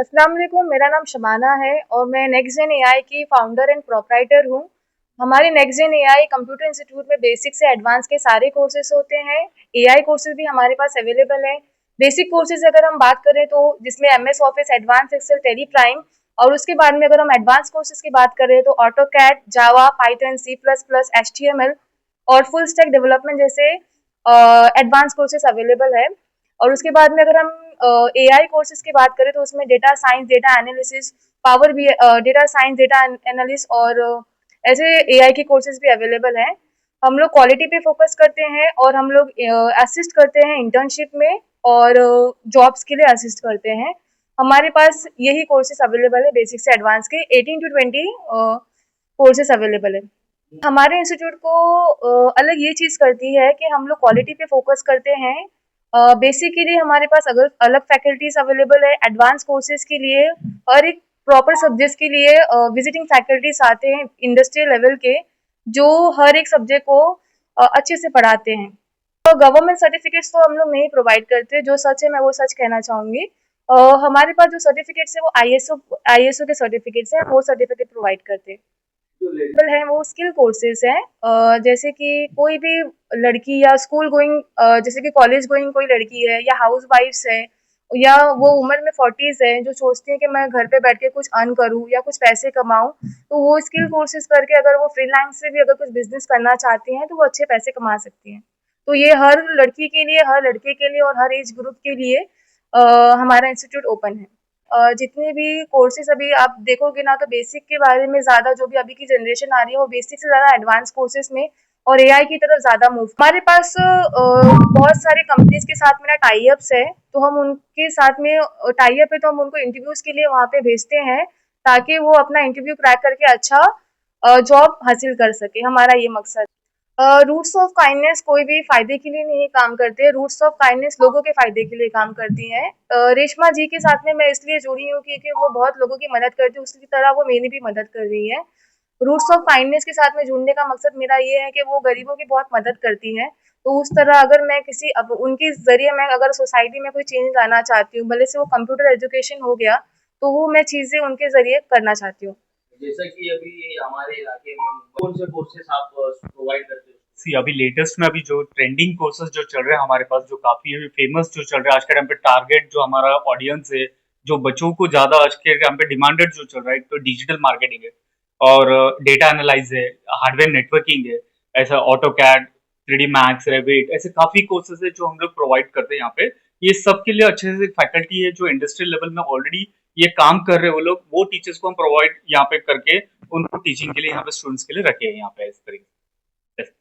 अस्सलाम वालेकुम, मेरा नाम शबाना है और मैं नेक्स्ट जेन एआई की फाउंडर एंड प्रोप्राइटर हूँ। हमारे next gen AI computer institute में बेसिक से एडवांस के सारे कोर्सेज होते हैं। एआई कोर्सेज भी हमारे पास अवेलेबल है। बेसिक कोर्सेज अगर हम बात करें तो जिसमें MS Office, advance Excel, Tally Prime, और उसके बाद में अगर हम एडवांस कोर्सेज की बात करें तो AutoCAD, Java, Python, C plus plus, HTML और फुल स्टैक डेवलपमेंट जैसे एडवांस कोर्सेज अवेलेबल है। और उसके बाद में अगर हम एआई कोर्सेज की बात करें तो उसमें data science, data analysis, power BI, data science, data analyst और ऐसे एआई के कोर्सेज भी अवेलेबल हैं। हम लोग क्वालिटी पे फोकस करते हैं और हम लोग असिस्ट करते हैं इंटर्नशिप में और जॉब्स के लिए असिस्ट करते हैं। हमारे पास यही कोर्सेज अवेलेबल है, बेसिक से एडवांस के 18 टू 20 कोर्सेज अवेलेबल है। हमारे इंस्टीट्यूट को अलग ये चीज़ करती है कि हम लोग क्वालिटी पे फोकस करते हैं। बेसिकली हमारे पास अगर अलग फैकल्टीज अवेलेबल है, एडवांस कोर्सेज के लिए और एक प्रॉपर सब्जेक्ट्स के लिए विजिटिंग फैकल्टीज आते हैं इंडस्ट्रियल लेवल के, जो हर एक सब्जेक्ट को अच्छे से पढ़ाते हैं। तो गवर्नमेंट सर्टिफिकेट्स तो हम लोग नहीं प्रोवाइड करते, जो सच है मैं वो सच कहना चाहूँगी। हमारे पास जो सर्टिफिकेट्स है वो आईएसओ के सर्टिफिकेट्स हैं, वो सर्टिफिकेट प्रोवाइड करते हैं। है वो स्किल कोर्सेज हैं, जैसे कि कोई भी लड़की या स्कूल गोइंग, जैसे कि कॉलेज गोइंग कोई लड़की है या हाउस वाइफ्स है या वो उम्र में 40s है जो सोचती है कि मैं घर पे बैठ के कुछ अर्न करूँ या कुछ पैसे कमाऊँ, तो वो स्किल कोर्सेज करके अगर वो फ्रीलांस से भी अगर कुछ बिजनेस करना चाहती हैं तो वो अच्छे पैसे कमा सकती हैं। तो ये हर लड़की के लिए, हर लड़के के लिए और हर एज ग्रुप के लिए हमारा इंस्टीट्यूट ओपन है। जितने भी कोर्सेज अभी आप देखोगे ना तो बेसिक के बारे में ज़्यादा, जो भी अभी की जनरेशन आ रही है वो बेसिक से ज़्यादा एडवांस कोर्सेज में और एआई की तरफ ज़्यादा मूव। हमारे पास बहुत सारे कंपनीज के साथ मेरा टाई अप्स है, तो हम उनके साथ में टाई अप है तो हम उनको इंटरव्यूज के लिए वहाँ पे भेजते हैं ताकि वो अपना इंटरव्यू क्रैक करके अच्छा जॉब हासिल कर सके। हमारा ये मकसद। रूट्स ऑफ काइंडनेस कोई भी फायदे के लिए नहीं काम करते, रूट्स ऑफ काइंडनेस लोगों के फायदे के लिए काम करती हैं। रेशमा जी के साथ में मैं इसलिए जुड़ी हूँ क्योंकि वो बहुत लोगों की मदद करती है, उसी तरह वो मेरी भी मदद कर रही है। रूट्स ऑफ काइंडनेस के साथ में जुड़ने का मकसद मेरा ये है कि वो गरीबों की बहुत मदद करती हैं। तो उस तरह अगर मैं किसी, अब उनके जरिए मैं अगर सोसाइटी में कोई चेंज लाना चाहती हूँ, भले से वो कंप्यूटर एजुकेशन हो गया, तो वो मैं चीजें उनके जरिए करना चाहती हूँ। जैसा कि अभी हमारे इलाके में कौन से कोर्सेस आप प्रोवाइड करते हो? सी अभी लेटेस्ट में अभी जो ट्रेंडिंग कोर्सेज जो चल रहे हैं हमारे पास, जो काफी फेमस जो चल रहे हैं आज के टाइम पे, टारगेट जो हमारा ऑडियंस है, जो बच्चों को ज्यादा आज के टाइम पे डिमांडेड जो चल रहा है, तो डिजिटल मार्केटिंग है और डेटा एनालाइज है, हार्डवेयर नेटवर्किंग है, ऐसा auto CAD, 3D max, Revit, ऐसे काफी कोर्सेज है जो हम लोग प्रोवाइड करते हैं यहाँ पे। ये सब के लिए अच्छे से फैकल्टी है जो इंडस्ट्रियल लेवल में ऑलरेडी ये काम कर रहे हैं, वो लोग, वो टीचर्स को हम प्रोवाइड यहाँ पे करके उनको टीचिंग के लिए यहाँ पे स्टूडेंट्स के लिए रखे हैं यहाँ पे इस तरीके से।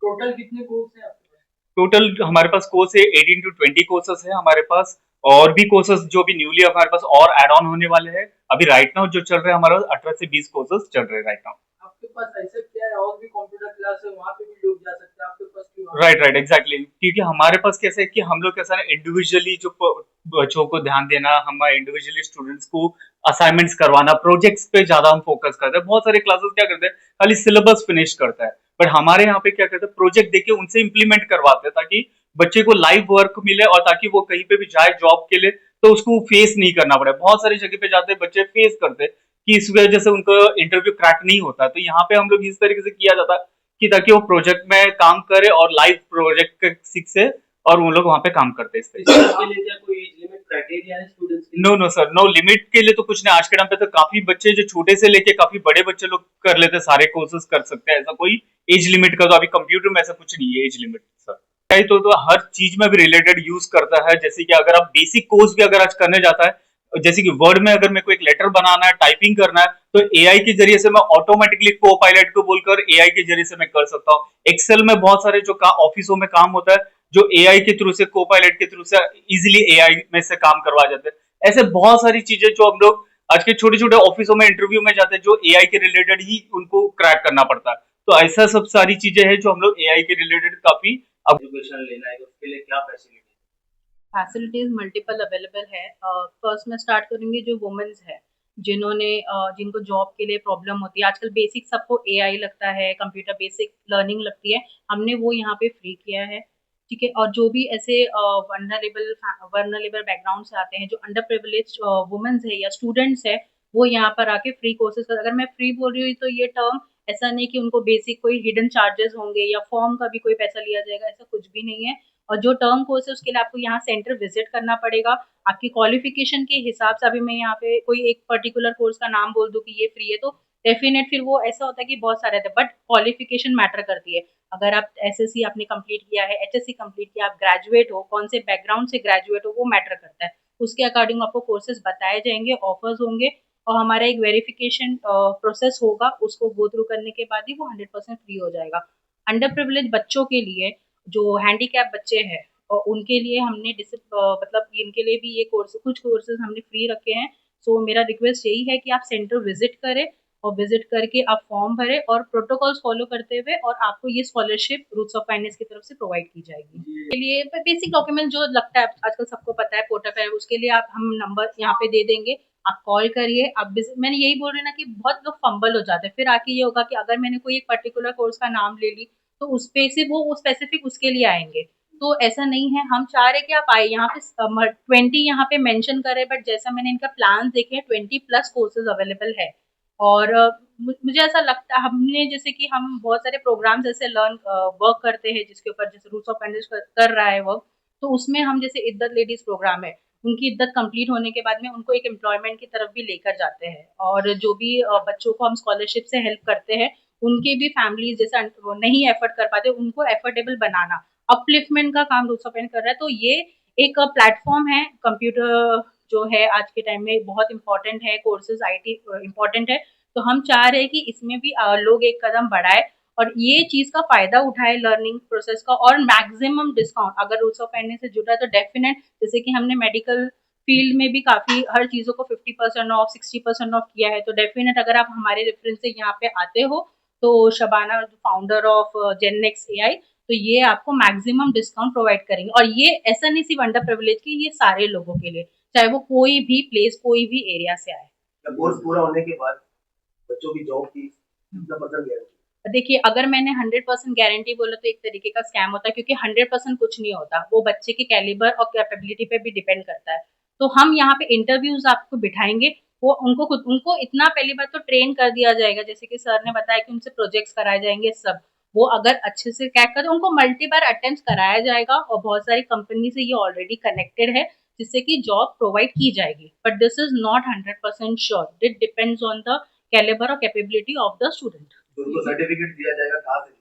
टोटल कितने कोर्स हैं आपके पास? टोटल हमारे पास कोर्स है 18 टू 20 कोर्सेस है हमारे पास, और भी कोर्सेस जो भी न्यूली हमारे पास और ऐड ऑन होने वाले हैं। अभी राइट नाउ जो चल रहे हैं हमारा 18 से 20 कोर्सेस चल रहे हैं राइट नाउ। आपके पास ऐसा क्या है, और भी कंप्यूटर क्लास है, वहाँ पे भी लोग जा सकते हैं, आपके पास क्यों? राइट राइट एग्जैक्टली, क्योंकि हमारे पास कैसे है कि हम लोग कैसा है, इंडिविजुअली जो बच्चों को ध्यान देना, हमारे इंडिविजुअली स्टूडेंट्स को असाइनमेंट्स करवाना, प्रोजेक्ट्स पे ज्यादा हम फोकस करते हैं। बहुत सारे क्लासेस क्या करते हैं, खाली सिलेबस फिनिश करता है, बट हमारे यहाँ पे क्या करते हैं, प्रोजेक्ट देके उनसे इम्प्लीमेंट करवाते हैं ताकि बच्चे को लाइव वर्क मिले और ताकि वो कहीं पे भी जाए जॉब के लिए तो उसको फेस नहीं करना पड़े। बहुत सारी जगह पे जाते हैं बच्चे फेस करते हैं कि इस वजह से उनको इंटरव्यू क्रैक नहीं होता, तो यहाँ पे हम लोग इस तरीके से किया जाता है कि ताकि वो प्रोजेक्ट में काम करे और लाइव प्रोजेक्ट सीखे और वो लोग वहाँ पे काम करते हैं इस तरीके से। इसके लिए क्या कोई एज लिमिट क्राइटेरिया है स्टूडेंट्स के लिए? No no sir, no limit के लिए तो कुछ नहीं। आज के टाइम पे तो काफी बच्चे जो छोटे से लेके काफी बड़े बच्चे लोग कर लेते हैं, सारे कोर्सेज कर सकते हैं, ऐसा कोई एज लिमिट का तो अभी कंप्यूटर में ऐसा कुछ नहीं है एज लिमिट सर। तो हर चीज में भी रिलेटेड यूज करता है, जैसे कि अगर आप बेसिक कोर्स भी अगर आज करने जाता है, जैसे कि वर्ड में अगर मेरे को एक लेटर बनाना है, टाइपिंग करना है, तो एआई के जरिए से मैं ऑटोमेटिकली को पायलट को बोलकर एआई के जरिए से मैं कर सकता हूँ। एक्सेल में बहुत सारे जो ऑफिसों में काम होता है, जो एआई के थ्रू से, को पायलट के थ्रू से इजिली एआई में से काम करवा जाते हैं। ऐसे बहुत सारी चीजें जो हम लोग आज के छोटे छोटे ऑफिसों में इंटरव्यू में जाते हैं, जो एआई के रिलेटेड ही उनको क्रैक करना पड़ता है। तो ऐसा सब सारी चीजें हैं जो हम लोग एआई के रिलेटेड काफी। अब एजुकेशन लेना है तो उसके लिए क्या फैसिलिटी? फैसिलिटीज मल्टीपल अवेलेबल है। फर्स्ट में स्टार्ट करेंगे जो वुमेन्स है, जिन्होंने जिनको जॉब के लिए प्रॉब्लम होती है। आजकल बेसिक सबको एआई लगता है, कंप्यूटर बेसिक लर्निंग लगती है, हमने वो यहाँ पे फ्री किया है। ठीक है। और जो भी ऐसे वर्नरेबल बैकग्राउंड से आते हैं, जो अंडर प्रिविलेज वुमेन्स है या स्टूडेंट्स है, वो यहाँ पर आके फ्री कोर्सेज कर, अगर मैं फ्री बोल रही हूँ तो ये टर्म ऐसा नहीं कि उनको बेसिक कोई हिडन चार्जेस होंगे या फॉर्म का भी कोई पैसा लिया जाएगा, ऐसा कुछ भी नहीं है। और जो टर्म कोर्स है उसके लिए आपको यहाँ सेंटर विजिट करना पड़ेगा। आपकी क्वालिफिकेशन के हिसाब से, अभी मैं यहाँ पे कोई एक पर्टिकुलर कोर्स का नाम बोल दूँ कि ये फ्री है, तो डेफिनेट फिर वो ऐसा होता है कि बहुत सारे थे, बट क्वालिफिकेशन मैटर करती है। अगर आप एसएससी आपने कंप्लीट किया है, एचएससी कंप्लीट किया, आप ग्रेजुएट हो, कौन से बैकग्राउंड से ग्रेजुएट हो, वो मैटर करता है। उसके अकॉर्डिंग आपको कोर्सेज बताए जाएंगे, ऑफर्स होंगे, और हमारा एक वेरिफिकेशन प्रोसेस होगा, उसको गो थ्रू करने के बाद ही वो 100% फ्री हो जाएगा। अंडर प्रिविलेज बच्चों के लिए, जो हैंडीकैप बच्चे हैं, और उनके लिए हमने मतलब इनके लिए भी ये कोर्स, कुछ कोर्सेज हमने फ्री रखे हैं। सो मेरा रिक्वेस्ट यही है कि आप सेंटर विजिट करें, और विजिट करके आप फॉर्म भरें और प्रोटोकॉल्स फॉलो करते हुए, और आपको ये स्कॉलरशिप रूट्स ऑफ काइंडनेस की तरफ से प्रोवाइड की जाएगी। के लिए बेसिक डॉक्यूमेंट जो लगता है आजकल सबको पता है, पोर्टल पे, उसके लिए आप हम नंबर यहाँ पे दे देंगे, आप कॉल करिए। आप मैंने यही बोल रही ना कि बहुत लोग फंबल हो जाते हैं, फिर आके ये होगा कि अगर मैंने कोई एक पर्टिकुलर कोर्स का नाम ले ली तो उस पे से वो स्पेसिफिक उसके लिए आएंगे, तो ऐसा नहीं है। हम चाह रहे कि आप आए यहाँ पे, 20 यहाँ पे मेंशन करे, बट जैसा मैंने इनका प्लान देखे 20+ कोर्सेज अवेलेबल है। और मुझे ऐसा लगता है, हमने जैसे कि हम बहुत सारे प्रोग्राम्स ऐसे वर्क करते हैं जिसके ऊपर, जैसे रूट्स ऑफ काइंडनेस कर रहा है वर्क, तो उसमें हम जैसे इद्दत लेडीज प्रोग्राम है, उनकी इद्दत कंप्लीट होने के बाद में उनको एक एम्प्लॉयमेंट की तरफ भी लेकर जाते हैं। और जो भी बच्चों को हम स्कॉलरशिप से हेल्प करते हैं, उनके भी फैमिलीज जैसे वो नहीं एफर्ट कर पाते, उनको एफोर्डेबल बनाना, अपलिफ्टमेंट का काम रूट्स ऑफ काइंडनेस कर रहा है। तो ये एक प्लेटफॉर्म है, कंप्यूटर जो है आज के टाइम में बहुत इंपॉर्टेंट है, कोर्सेज आईटी इंपॉर्टेंट है, तो हम चाह रहे हैं कि इसमें भी लोग एक कदम बढ़ाए और ये चीज का फायदा उठाए लर्निंग प्रोसेस का, और मैक्सिमम डिस्काउंट अगर रूट्स ऑफ काइंडनेस से जुड़ा है तो डेफिनेट, जैसे कि हमने मेडिकल फील्ड में भी काफी हर चीजों को 50% ऑफ, 60% ऑफ किया है, तो डेफिनेट अगर आप हमारे रेफरेंस से यहाँ पे आते हो, तो शबाना फाउंडर ऑफ जेननेक्स एआई, तो ये आपको मैक्सिमम डिस्काउंट प्रोवाइड करेंगे। और ये ऐसा नहीं सिर्फ अंडर प्रिविलेज की, ये सारे लोगों के लिए, चाहे वो कोई भी प्लेस, कोई भी एरिया से आए। कोर्स पूरा होने के बाद बच्चों की जॉब की कितना परसेंट गारंटी? देखिए, अगर मैंने 100% गारंटी बोला तो एक तरीके का स्कैम होता है, क्योंकि 100% कुछ नहीं होता, वो बच्चे के कैलिबर और कैपेबिलिटी पे भी डिपेंड करता है। तो हम यहाँ पे इंटरव्यूज आपको बिठाएंगे, वो उनको इतना पहली बार तो ट्रेन कर दिया जाएगा, जैसे कि सर ने बताया कि उनसे प्रोजेक्ट्स कराए जाएंगे सब, वो अगर अच्छे से क्रैक कर, उनको मल्टी बार अटेम्प्ट कराया जाएगा, और बहुत सारी कंपनी से ये ऑलरेडी कनेक्टेड है जिससे कि जॉब प्रोवाइड की जाएगी। But this is not 100% sure, it depends on the calibre और कैपेबिलिटी ऑफ द स्टूडेंट। उनको सर्टिफिकेट दिया जाएगा कहाँ से?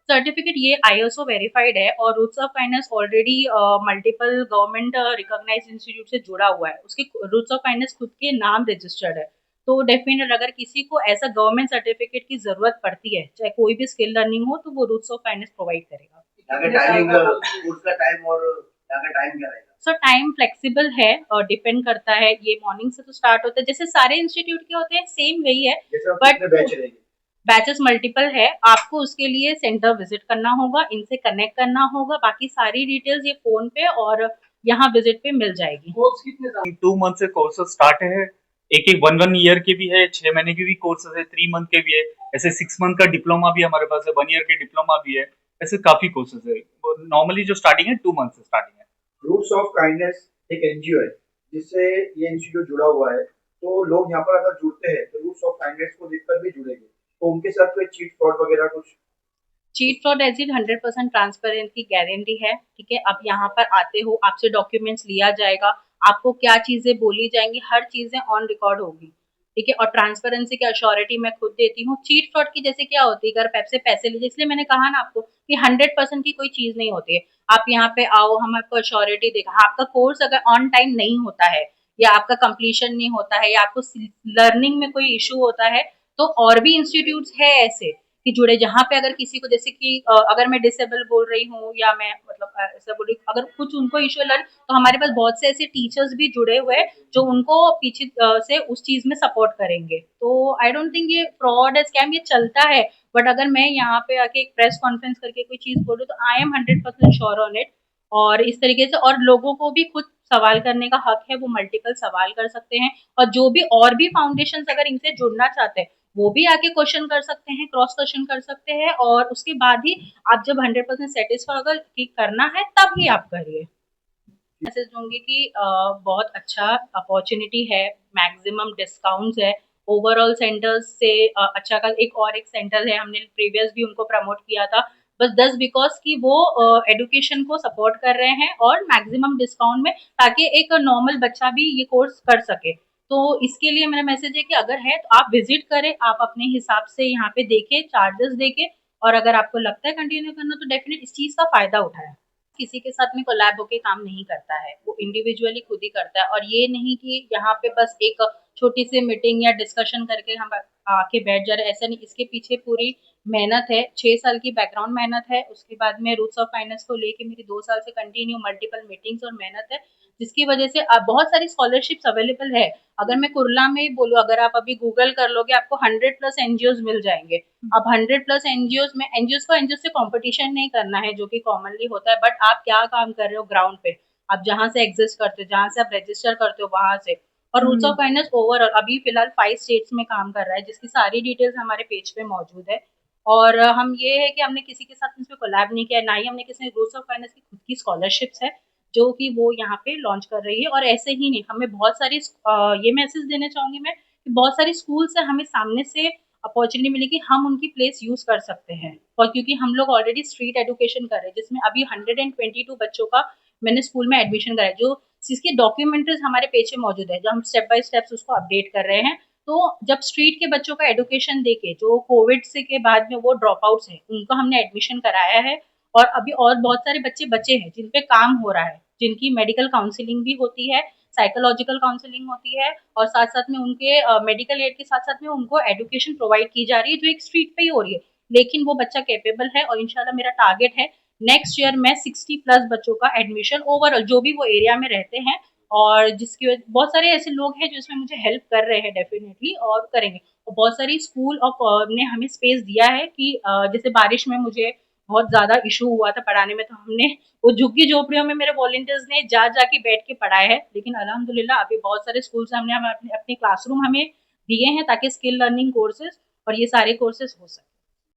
सर्टिफिकेट ये आईएसओ वेरीफाइड है, और roots of kindness already multiple government recognised institute से जुड़ा हुआ है, उसके रूट्स ऑफ काइंडनेस खुद के नाम रजिस्टर्ड है। तो डेफिनेट अगर किसी को ऐसा गवर्नमेंट सर्टिफिकेट की जरूरत पड़ती है, चाहे कोई भी स्किल लर्निंग हो, तो वो रूट्स ऑफ काइंडनेस प्रोवाइड करेगा। यहाँ का टाइमिंग, कोर्स का टाइम और यहाँ का टाइम क्या रहेगा? सो टाइम फ्लेक्सिबल है और डिपेंड करता है, ये मॉर्निंग से तो स्टार्ट होता है जैसे सारे इंस्टीट्यूट के होते हैं, सेम वही है, बट बैच रहेगी, बैचेस मल्टीपल है। आपको उसके लिए सेंटर विजिट करना होगा, इनसे कनेक्ट करना होगा, बाकी सारी डिटेल्स ये फोन पे और यहाँ विजिट पे मिल जाएगी। कोर्स कितने साल? 2 मंथ से कोर्सेज स्टार्ट है, एक 1 ईयर के भी है, 6 महीने के भी कोर्सेज है, 3 मंथ के भी है, ऐसे 6 मंथ का डिप्लोमा भी हमारे पास है, 1 ईयर के डिप्लोमा भी है, ऐसे काफी कोर्सेज है। नॉर्मली जो स्टार्टिंग है 2 मंथ से स्टार्टिंग है। रूट्स ऑफ काइंडनेस एक एनजीओ है जिससे ये इंस्टीट्यूट जुड़ा हुआ है, तो लोग यहाँ पर अगर जुड़ते हैं तो रूट्स ऑफ काइंडनेस को देखकर भी जुड़ेंगे, तो उनके साथ कोई चीट फ्रॉड वगैरह कुछ? चीट फ्रॉड एज 100% ट्रांसपेरेंट की गारंटी है, ठीक है। अब यहाँ पर आते हो, आपसे डॉक्यूमेंट्स लिया जाएगा, आपको क्या चीजें बोली जाएंगी, हर चीजें ऑन रिकॉर्ड होगी, ठीक है। और ट्रांसपेरेंसी की अश्योरिटी मैं खुद देती हूँ। चीट फ्रॉड की जैसे क्या होती है, अगर पैप से पैसे लीजिए, इसलिए मैंने कहा ना आपको कि 100% की कोई चीज नहीं होती है। आप यहाँ पे आओ, हम आपको अश्योरिटी देगा, आपका कोर्स अगर ऑन टाइम नहीं होता है, या आपका कंप्लीशन नहीं होता है, या आपको लर्निंग में कोई इशू होता है, तो और भी इंस्टीट्यूट्स है ऐसे कि जुड़े, जहाँ पे अगर किसी को, जैसे कि अगर मैं डिसेबल बोल रही हूँ, या मैं मतलब ऐसा बोल रही हूँ, अगर कुछ उनको इशू लर्न, तो हमारे पास बहुत से ऐसे टीचर्स भी जुड़े हुए हैं जो उनको पीछे से उस चीज में सपोर्ट करेंगे। तो आई डोंट थिंक ये फ्रॉड है, स्कैम, ये चलता है, बट अगर मैं यहाँ पे आके एक प्रेस कॉन्फ्रेंस करके कोई चीज बोलूँ तो I am 100% sure on it. और इस तरीके से, और लोगों को भी खुद सवाल करने का हक है, वो मल्टीपल सवाल कर सकते हैं, और जो भी और भी फाउंडेशन अगर इनसे जुड़ना चाहते हैं वो भी आके क्वेश्चन कर सकते हैं, क्रॉस क्वेश्चन कर सकते हैं, और उसके बाद ही आप जब 100% सेटिस्फाई होगा कि करना है तब ही आप करिए। मैसेज दूंगी कि बहुत अच्छा अपॉर्चुनिटी है, मैक्सिमम डिस्काउंट्स है, ओवरऑल सेंटर्स से अच्छा का एक सेंटर है, हमने प्रीवियस भी उनको प्रमोट किया था, बस 10 बिकॉज कि वो एडुकेशन को सपोर्ट कर रहे हैं और मैक्सिमम डिस्काउंट में, ताकि एक नॉर्मल बच्चा भी ये कोर्स कर सके। तो इसके लिए मेरा मैसेज है कि अगर है तो आप विजिट करें, आप अपने हिसाब से यहाँ पे देखें, चार्जेस देखें, और अगर आपको लगता है कंटिन्यू करना तो डेफिनेट इस चीज का फायदा उठाएं। किसी के साथ में कोलैब होके काम नहीं करता है, वो इंडिविजुअली खुद ही करता है, और ये नहीं कि यहाँ पे बस एक छोटी सी मीटिंग या डिस्कशन करके हम आके बैठ जा रहे, ऐसा नहीं, इसके पीछे पूरी मेहनत है, 6 साल की बैकग्राउंड मेहनत है, उसके बाद में रूट्स ऑफ फाइनेंस को लेके मेरी 2 साल से कंटिन्यू मल्टीपल मीटिंग्स और मेहनत है, जिसकी वजह से बहुत सारी स्कॉलरशिप्स अवेलेबल है। अगर मैं कुरला में बोलूँ, अगर आप अभी गूगल कर लोगे आपको 100+ एनजीओज मिल जाएंगे। अब 100+ एनजीओज में, एनजीओ से कंपटीशन नहीं करना है जो कि कॉमनली होता है, बट आप क्या काम कर रहे हो ग्राउंड पे, आप जहाँ से एग्जिस्ट करते हो, जहाँ से आप रजिस्टर करते हो वहां से। और रूट्स ऑफ काइंडनेस ओवरऑल अभी फिलहाल 5 स्टेट्स में काम कर रहा है, जिसकी सारी डिटेल्स हमारे पेज पे मौजूद है। और हम ये है कि हमने किसी के साथ इसमें कोलैब नहीं किया, ना ही हमने किसी, रूट्स ऑफ काइंडनेस की खुद की स्कॉलरशिप्स है जो कि वो यहाँ पे लॉन्च कर रही है। और ऐसे ही नहीं, हमें बहुत सारी ये मैसेज देना चाहूंगी मैं कि बहुत सारी स्कूल से हमें सामने से अपॉर्चुनिटी मिली कि हम उनकी प्लेस यूज कर सकते हैं, और क्योंकि हम लोग ऑलरेडी स्ट्रीट एजुकेशन कर रहे हैं, जिसमें अभी 122 बच्चों का मैंने स्कूल में एडमिशन कराया, जो जिसकी डॉक्यूमेंट्रीज हमारे पेज पे मौजूद है, जो हम स्टेप बाय स्टेप्स उसको अपडेट कर रहे हैं। तो जब स्ट्रीट के बच्चों का एडुकेशन देके, जो कोविड से के बाद में वो ड्रॉप आउट्स हैं, उनको हमने एडमिशन कराया है, और अभी और बहुत सारे बच्चे बचे हैं जिन पे काम हो रहा है, जिनकी मेडिकल काउंसलिंग भी होती है, साइकोलॉजिकल काउंसलिंग होती है, और साथ साथ में उनके मेडिकल एड के साथ साथ में उनको एजुकेशन प्रोवाइड की जा रही है, जो एक स्ट्रीट पे ही हो रही है, लेकिन वो बच्चा कैपेबल है। और इंशाल्लाह मेरा टारगेट है नेक्स्ट ईयर मैं 60+ बच्चों का एडमिशन ओवरऑल, जो भी वो एरिया में रहते हैं, और जिसकी बहुत सारे ऐसे लोग हैं जो इसमें मुझे हेल्प कर रहे हैं डेफिनेटली, और करेंगे। और बहुत सारी स्कूल और ने हमें स्पेस दिया है कि जैसे बारिश में मुझे बहुत ज्यादा इशू हुआ था पढ़ाने में, तो हमने वो झुग्गी झोपड़ियों में मेरे वॉलंटियर्स ने जा जाके बैठ के पढ़ाया है, लेकिन अल्हम्दुलिल्लाह अभी बहुत सारे स्कूल से हमने अपने क्लासरूम हमें दिए हैं ताकि स्किल लर्निंग कोर्सेज और ये सारे कोर्सेज हो सके।